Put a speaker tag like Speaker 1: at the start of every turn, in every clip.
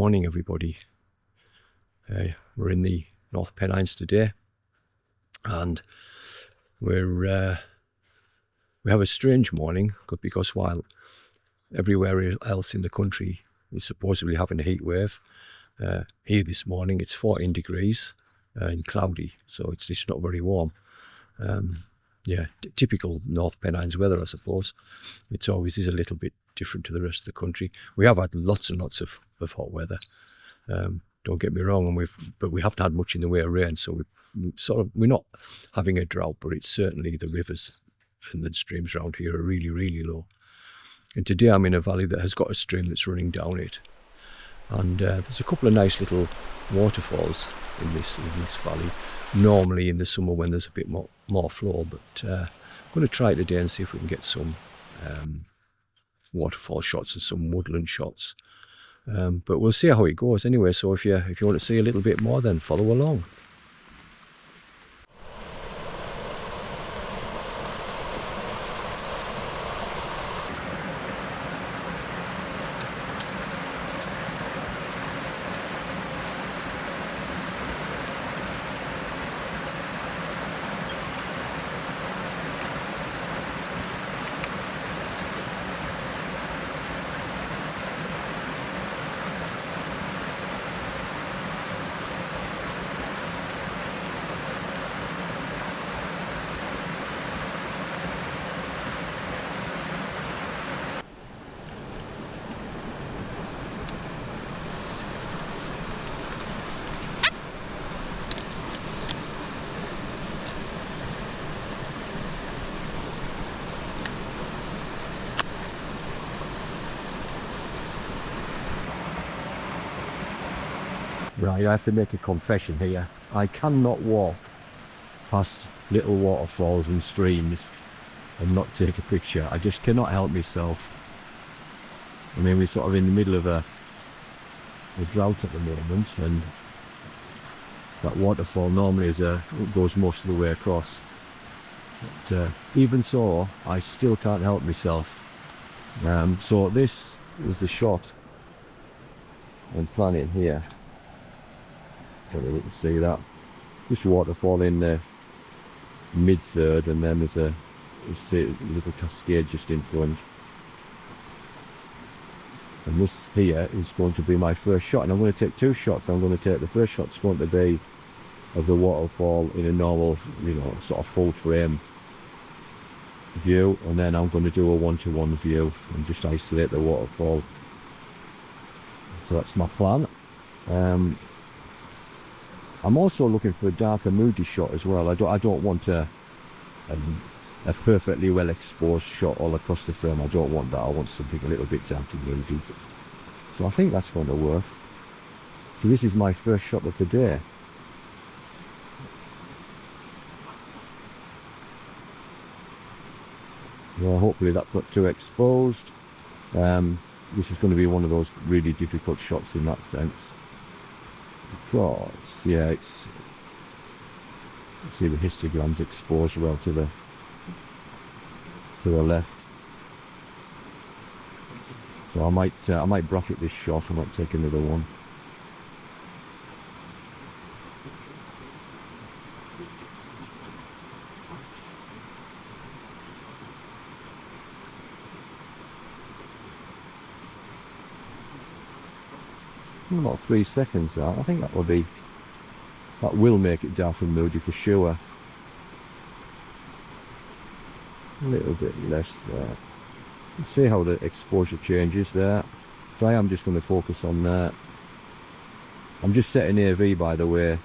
Speaker 1: morning, everybody. We're in the North Pennines today, and we have a strange morning because while everywhere else in the country is supposedly having a heat wave, here this morning it's 14 degrees and cloudy, so it's not very warm. Typical North Pennines weather, I suppose. It always is a little bit different to the rest of the country. We have had lots and lots of hot weather. Don't get me wrong, but we haven't had much in the way of rain, so we're not having a drought, but it's certainly the rivers and the streams around here are really, really low. And today I'm in a valley that has got a stream that's running down it, and there's a couple of nice little waterfalls in this valley. Normally in the summer when there's a bit more flow, but I'm going to try it today and see if we can get some waterfall shots and some woodland shots. But we'll see how it goes anyway, so if you want to see a little bit more, then follow along. Right, I have to make a confession here. I cannot walk past little waterfalls and streams and not take a picture. I just cannot help myself. I mean, we're sort of in the middle of a drought at the moment, and that waterfall normally goes most of the way across. But even so, I still can't help myself. So this is the shot I'm planning here. Don't know if you can see that. Just a waterfall in the mid-third, and then there's a little cascade just in front. And this here is going to be my first shot, and I'm going to take two shots. The first shot's going to be of the waterfall in a normal, sort of full frame view, and then I'm going to do a one-to-one view and just isolate the waterfall. So that's my plan. I'm also looking for a darker Moody shot as well. I don't want a perfectly well exposed shot all across the frame. I don't want that. I want something a little bit dark and Moody. So I think that's going to work. So this is my first shot of the day. Well, hopefully that's not too exposed. This is going to be one of those really difficult shots in that sense. Because, yeah, see the histogram's exposed well to the left. So I might bracket this shot. I might take another one. About 3 seconds that. I think that will make it dark and moody for sure. A little bit less there. See how the exposure changes there. So I am just going to focus on that. I'm just setting AV, by the way,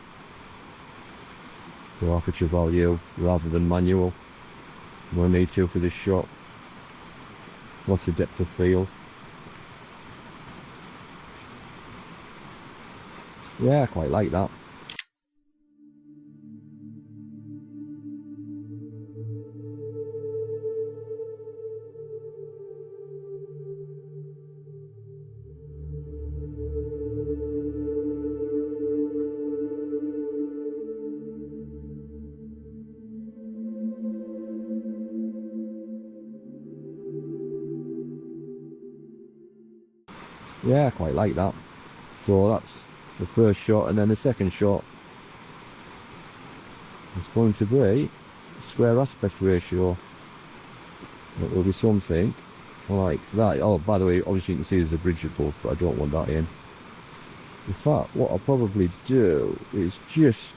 Speaker 1: for aperture value rather than manual. No need to for this shot. Lots of depth of field. Yeah, I quite like that. Yeah, I quite like that. So that's the first shot, and then the second shot is going to be square aspect ratio. It will be something like that. Oh, by the way, obviously you can see there's a bridge above, but I don't want that in. In fact, what I'll probably do is just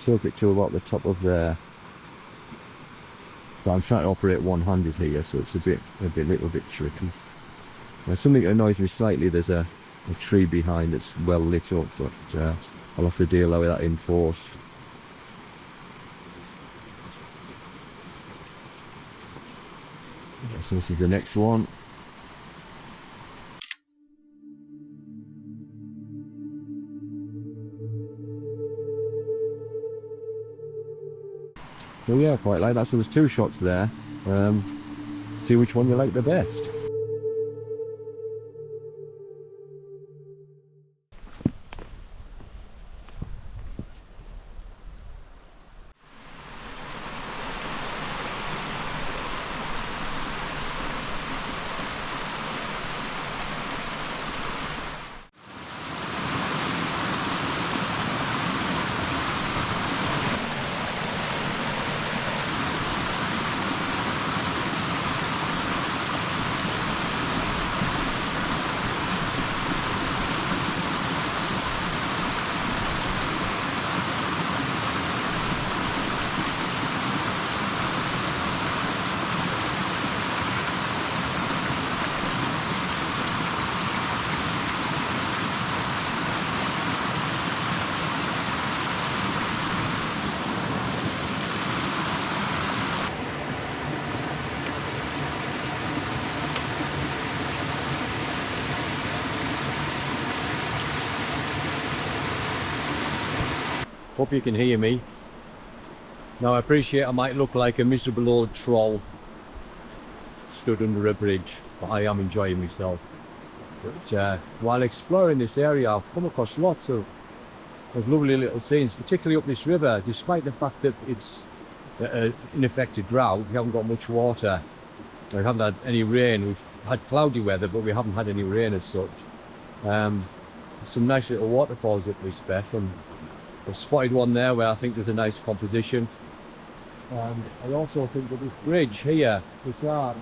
Speaker 1: tilt it to about the top of there. So I'm trying to operate one-handed here, so it's a little bit tricky. Now, something that annoys me slightly, there's a tree behind that's well lit up, but I'll have to deal with that in post. So this is the next one. So yeah, quite like that. So there's two shots there. See which one you like the best. Hope you can hear me. Now I appreciate I might look like a miserable old troll stood under a bridge, but I am enjoying myself. But while exploring this area, I've come across lots of lovely little scenes, particularly up this river. Despite the fact that it's in effect a drought, we haven't got much water. We haven't had any rain. We've had cloudy weather, but we haven't had any rain as such. Some nice little waterfalls up this bit, and I've spotted one there where I think there's a nice composition. And I also think that this bridge here, this arch,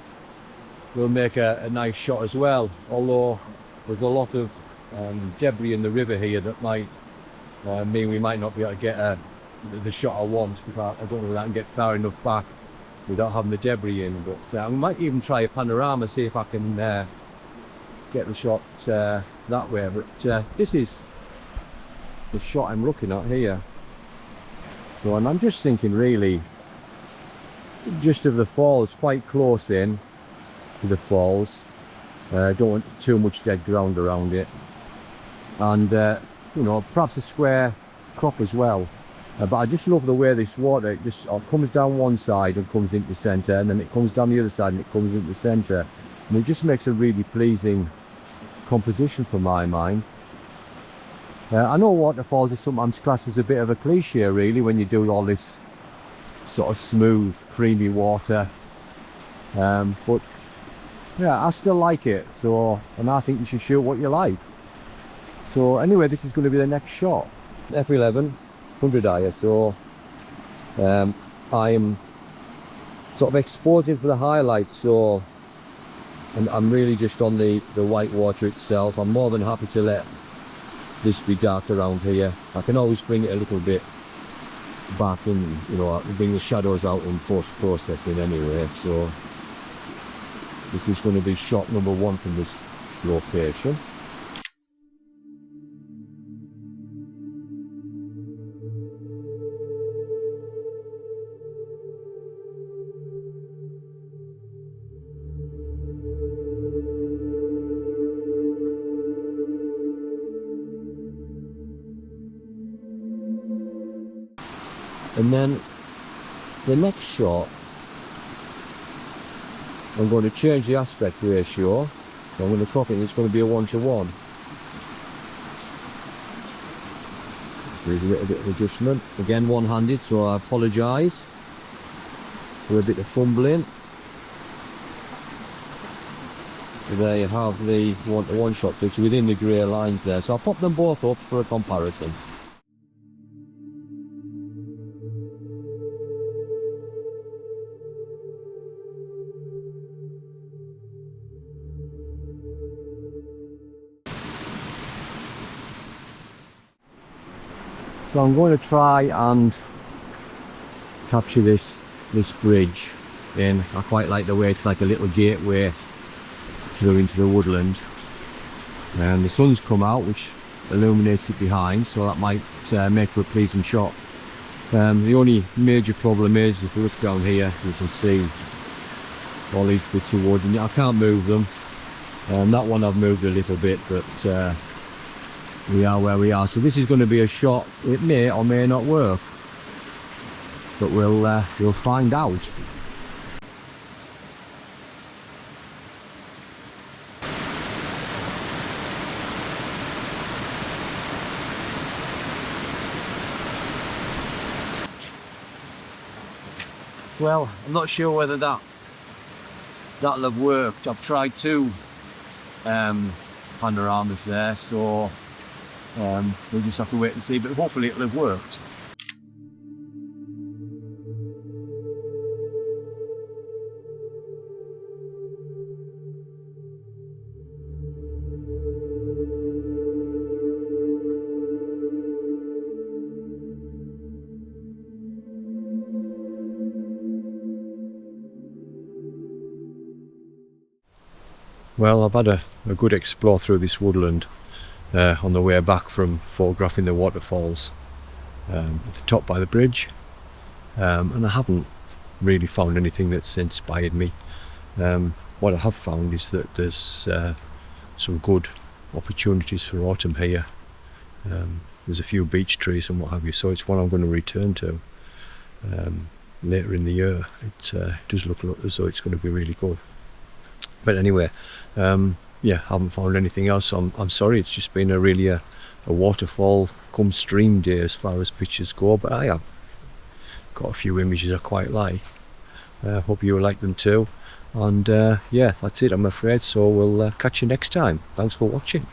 Speaker 1: will make a nice shot as well, although there's a lot of debris in the river here that might mean we might not be able to get the shot I want, because I don't know if I can get far enough back without having the debris in. But I might even try a panorama, see if I can get the shot that way. But this is the shot I'm looking at here. So, and I'm just thinking really just of the falls, quite close in to the falls. Don't want too much dead ground around it, and you know, perhaps a square crop as well. But I just love the way this water just comes down one side and comes into the centre, and then it comes down the other side and it comes into the centre, and it just makes a really pleasing composition for my mind. I know waterfalls is sometimes classed as a bit of a cliche really, when you do all this sort of smooth creamy water, but yeah, I still like it. So, and I think you should shoot what you like. So anyway, this is going to be the next shot. F11 100 ISO. I'm sort of exposing for the highlights, so, and I'm really just on the white water itself. I'm more than happy to let this be dark around here. I can always bring it a little bit back and, you know, bring the shadows out in post-processing anyway. So this is going to be shot number one from this location. And then the next shot, I'm going to change the aspect ratio. So I'm going to crop it, and it's going to be a 1:1. There's a little bit of adjustment. Again, one-handed, so I apologise for a bit of fumbling. There you have the one-to-one shot picture within the grey lines there. So I'll pop them both up for a comparison. So I'm going to try and capture this bridge in. I quite like the way it's like a little gateway into the woodland, and the sun's come out which illuminates it behind, so that might make for a pleasing shot. The only major problem is, if you look down here, you can see all these bits of wood, and I can't move them. That one I've moved a little bit, but we are where we are. So this is going to be a shot. It may or may not work, but we'll find out. Well, I'm not sure whether that'll have worked. I've tried two panoramas there, so we'll just have to wait and see, but hopefully it'll have worked. Well, I've had a good explore through this woodland on the way back from photographing the waterfalls at the top by the bridge, and I haven't really found anything that's inspired me. What I have found is that there's some good opportunities for autumn here. There's a few beech trees and what have you, so it's one I'm going to return to later in the year. It does look as though it's going to be really good. But anyway, yeah, haven't found anything else. I'm sorry, it's just been a waterfall come stream day as far as pictures go, but I have got a few images I quite like. Hope you like them too, and yeah, that's it, I'm afraid. So we'll catch you next time. Thanks for watching.